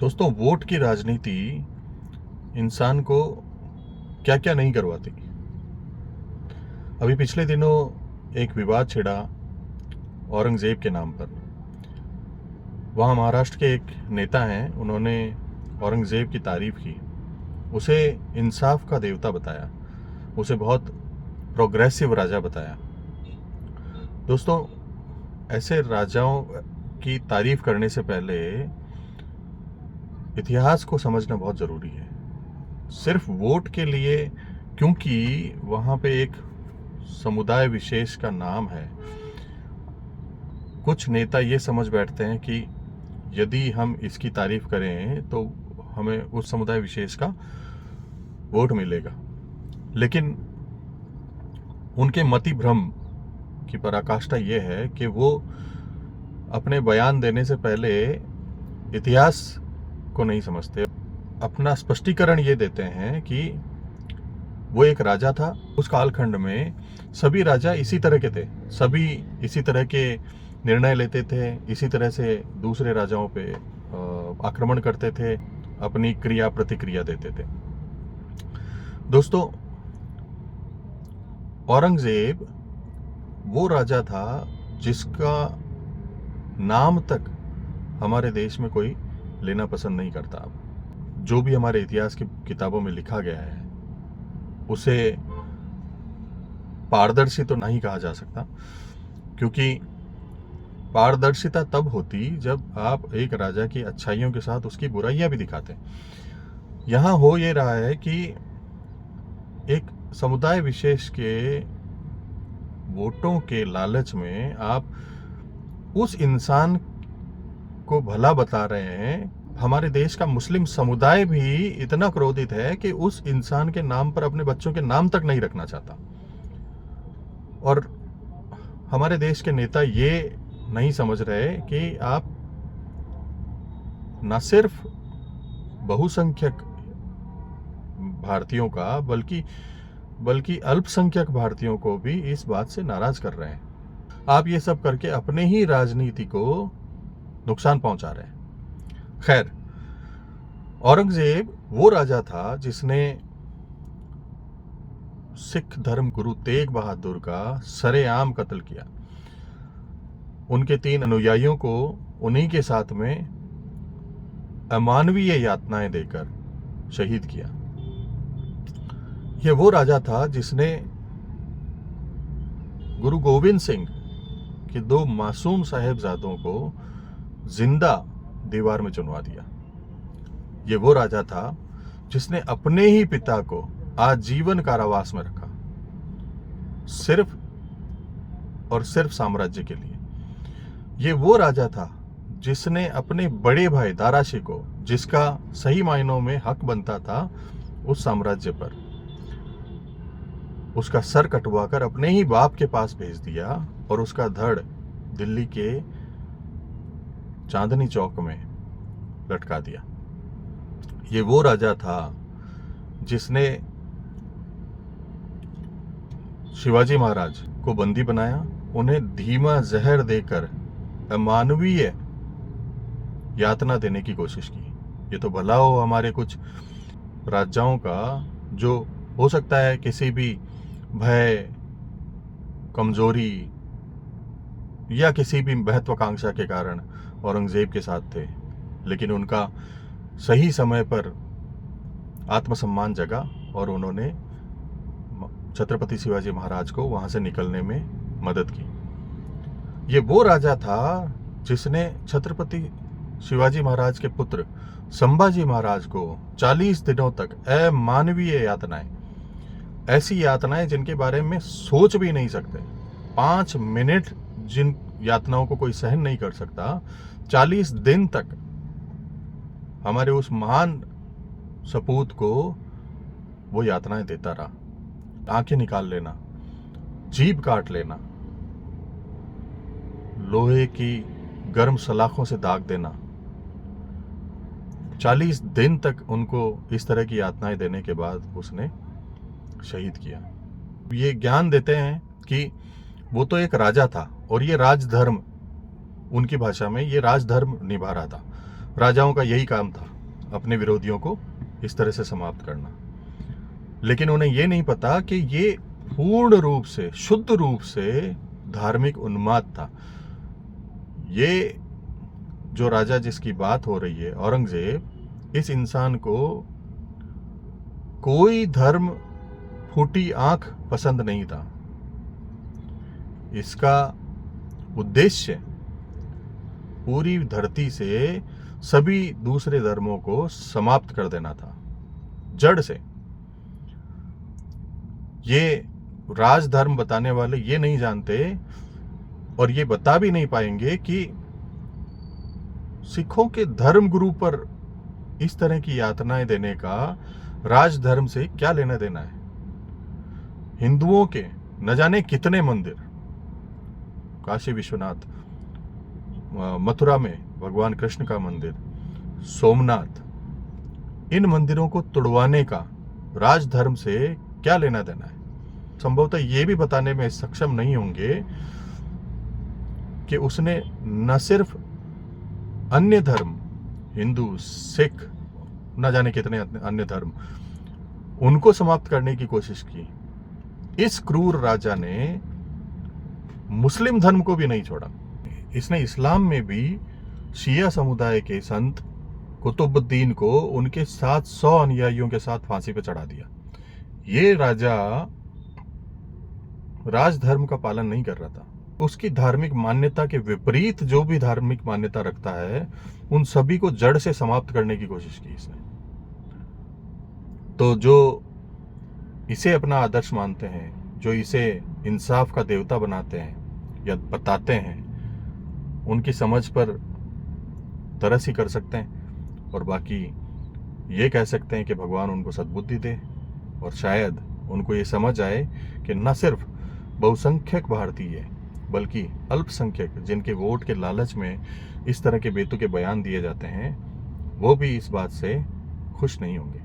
दोस्तों, वोट की राजनीति इंसान को क्या क्या नहीं करवाती। अभी पिछले दिनों एक विवाद छिड़ा औरंगजेब के नाम पर। वहाँ महाराष्ट्र के एक नेता हैं, उन्होंने औरंगजेब की तारीफ की, उसे इंसाफ का देवता बताया, उसे बहुत प्रोग्रेसिव राजा बताया। दोस्तों, ऐसे राजाओं की तारीफ करने से पहले इतिहास को समझना बहुत ज़रूरी है। सिर्फ वोट के लिए, क्योंकि वहाँ पे एक समुदाय विशेष का नाम है, कुछ नेता ये समझ बैठते हैं कि यदि हम इसकी तारीफ करें तो हमें उस समुदाय विशेष का वोट मिलेगा। लेकिन उनके मति भ्रम की पराकाष्ठा ये है कि वो अपने बयान देने से पहले इतिहास को नहीं समझते। अपना स्पष्टीकरण ये देते हैं कि वो एक राजा था, उस कालखंड में सभी राजा इसी तरह के थे, सभी इसी तरह के निर्णय लेते थे, इसी तरह से दूसरे राजाओं पे आक्रमण करते थे, अपनी क्रिया प्रतिक्रिया देते थे। दोस्तों, औरंगजेब वो राजा था जिसका नाम तक हमारे देश में कोई लेना पसंद नहीं करता। जो भी हमारे इतिहास की किताबों में लिखा गया है उसे पारदर्शी तो नहीं कहा जा सकता, क्योंकि पारदर्शिता तब होती जब आप एक राजा की अच्छाइयों के साथ उसकी बुराइयां भी दिखाते। यहां हो ये रहा है कि एक समुदाय विशेष के वोटों के लालच में आप उस इंसान को भला बता रहे हैं। हमारे देश का मुस्लिम समुदाय भी इतना क्रोधित है कि उस इंसान के नाम पर अपने बच्चों के नाम तक नहीं रखना चाहता। और हमारे देश के नेता ये नहीं समझ रहे कि आप न सिर्फ बहुसंख्यक भारतीयों का बल्कि अल्पसंख्यक भारतीयों को भी इस बात से नाराज कर रहे हैं। आप ये सब करके अपने ही राजनीति को नुकसान पहुंचा रहे हैं। खैर, औरंगजेब वो राजा था जिसने सिख धर्म गुरु तेग बहादुर का सरेआम कत्ल किया। उनके 3 अनुयायियों को उन्हीं के साथ में अमानवीय यातनाएं देकर शहीद किया। ये वो राजा था जिसने गुरु गोविंद सिंह के 2 मासूम साहेबजादों को जिंदा दीवार में चुनवा दिया। ये वो राजा था जिसने अपने ही पिता को आजीवन कारावास में रखा, सिर्फ और सिर्फ साम्राज्य के लिए। ये वो राजा था जिसने अपने बड़े भाई दाराशी को, जिसका सही मायनों में हक बनता था उस साम्राज्य पर, उसका सर कटवाकर अपने ही बाप के पास भेज दिया और उसका धड़ दिल्ली के चांदनी चौक में लटका दिया। ये वो राजा था जिसने शिवाजी महाराज को बंदी बनाया, उन्हें धीमा जहर देकर अमानवीय यातना देने की कोशिश की। ये तो भला हो हमारे कुछ राजाओं का, जो हो सकता है किसी भी भय, कमजोरी या किसी भी महत्वाकांक्षा के कारण औरंगजेब के साथ थे, लेकिन उनका सही समय पर आत्मसम्मान जगा और उन्होंने छत्रपति शिवाजी महाराज को वहां से निकलने में मदद की। ये वो राजा था जिसने छत्रपति शिवाजी महाराज के पुत्र संभाजी महाराज को 40 दिनों तक अमानवीय यातनाएं, ऐसी यातनाएं जिनके बारे में सोच भी नहीं सकते, 5 मिनट जिन यातनाओं को कोई सहन नहीं कर सकता, 40 दिन तक हमारे उस महान सपूत को वो यातनाएं देता रहा। आंखें निकाल लेना, जीभ काट लेना, लोहे की गर्म सलाखों से दाग देना, 40 दिन तक उनको इस तरह की यातनाएं देने के बाद उसने शहीद किया। ये ज्ञान देते हैं कि वो तो एक राजा था और ये राजधर्म, उनकी भाषा में ये राजधर्म निभा रहा था। राजाओं का यही काम था। अपने विरोधियों को इस तरह से समाप्त करना। लेकिन उन्हें ये नहीं पता कि ये पूर्ण रूप से, शुद्ध रूप से धार्मिक उन्माद था। ये जो राजा जिसकी बात हो रही है, औरंगजेब, इस इंसान को कोई धर्म फूटी आंख पसंद नहीं था। इसका उद्देश्य पूरी धरती से सभी दूसरे धर्मों को समाप्त कर देना था, जड़ से। ये राजधर्म बताने वाले ये नहीं जानते और ये बता भी नहीं पाएंगे कि सिखों के धर्म गुरु पर इस तरह की यातनाएं देने का राजधर्म से क्या लेना देना है। हिंदुओं के न जाने कितने मंदिर, काशी विश्वनाथ, मथुरा में भगवान कृष्ण का मंदिर, सोमनाथ, इन मंदिरों को तुड़वाने का राजधर्म से क्या लेना देना है। संभवतः ये भी बताने में सक्षम नहीं होंगे कि उसने न सिर्फ अन्य धर्म, हिंदू, सिख, न जाने कितने अन्य धर्म, उनको समाप्त करने की कोशिश की। इस क्रूर राजा ने मुस्लिम धर्म को भी नहीं छोड़ा। इसने इस्लाम में भी शिया समुदाय के संत कुतुबुद्दीन को उनके 700 अनुयायियों के साथ फांसी पर चढ़ा दिया। ये राजा राजधर्म का पालन नहीं कर रहा था। उसकी धार्मिक मान्यता के विपरीत जो भी धार्मिक मान्यता रखता है, उन सभी को जड़ से समाप्त करने की कोशिश की इसने। तो जो इसे अपना आदर्श मानते हैं, जो इसे इंसाफ का देवता बनाते हैं या बताते हैं, उनकी समझ पर तरस ही कर सकते हैं और बाकी ये कह सकते हैं कि भगवान उनको सद्बुद्धि दे और शायद उनको ये समझ आए कि न सिर्फ बहुसंख्यक भारतीय बल्कि अल्पसंख्यक, जिनके वोट के लालच में इस तरह के बेतुके बयान दिए जाते हैं, वो भी इस बात से खुश नहीं होंगे।